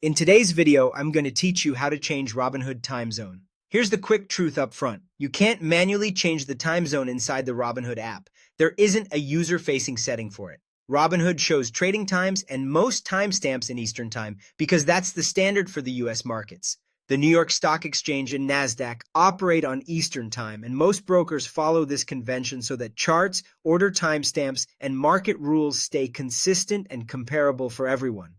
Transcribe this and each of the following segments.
In today's video, I'm going to teach you how to change Robinhood Time Zone. Here's the quick truth up front. You can't manually change the time zone inside the Robinhood app. There isn't a user-facing setting for it. Robinhood shows trading times and most timestamps in Eastern Time because that's the standard for the US markets. The New York Stock Exchange and NASDAQ operate on Eastern Time, and most brokers follow this convention so that charts, order timestamps, and market rules stay consistent and comparable for everyone.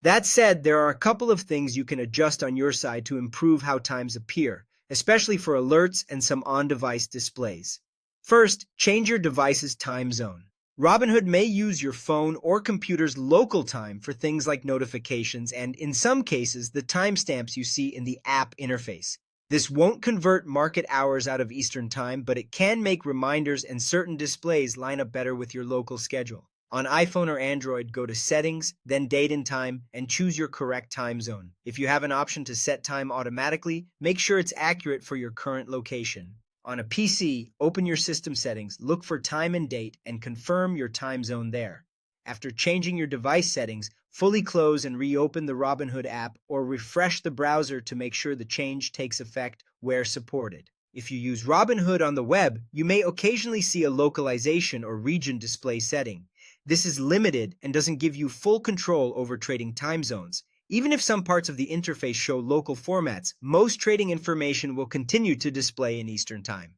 That said, there are a couple of things you can adjust on your side to improve how times appear, especially for alerts and some on-device displays. First, change your device's time zone. Robinhood may use your phone or computer's local time for things like notifications and, in some cases, the timestamps you see in the app interface. This won't convert market hours out of Eastern Time, but it can make reminders and certain displays line up better with your local schedule. On iPhone or Android, go to Settings, then Date and Time, and choose your correct time zone. If you have an option to set time automatically, make sure it's accurate for your current location. On a PC, open your system settings, look for time and date, and confirm your time zone there. After changing your device settings, fully close and reopen the Robinhood app or refresh the browser to make sure the change takes effect where supported. If you use Robinhood on the web, you may occasionally see a localization or region display setting. This is limited and doesn't give you full control over trading time zones. Even if some parts of the interface show local formats, most trading information will continue to display in Eastern Time.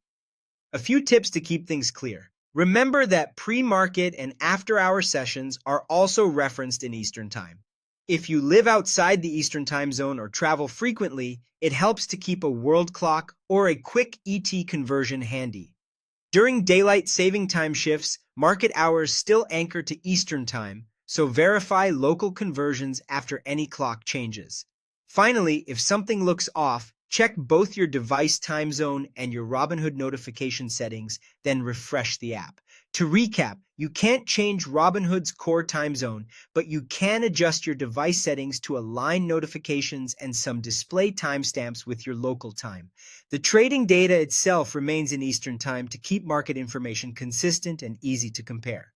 A few tips to keep things clear. Remember that pre-market and after-hour sessions are also referenced in Eastern Time. If you live outside the Eastern Time zone or travel frequently, it helps to keep a world clock or a quick ET conversion handy. During daylight saving time shifts, market hours still anchor to Eastern Time, so verify local conversions after any clock changes. Finally, if something looks off, check both your device time zone and your Robinhood notification settings, then refresh the app. To recap, you can't change Robinhood's core time zone, but you can adjust your device settings to align notifications and some display timestamps with your local time. The trading data itself remains in Eastern Time to keep market information consistent and easy to compare.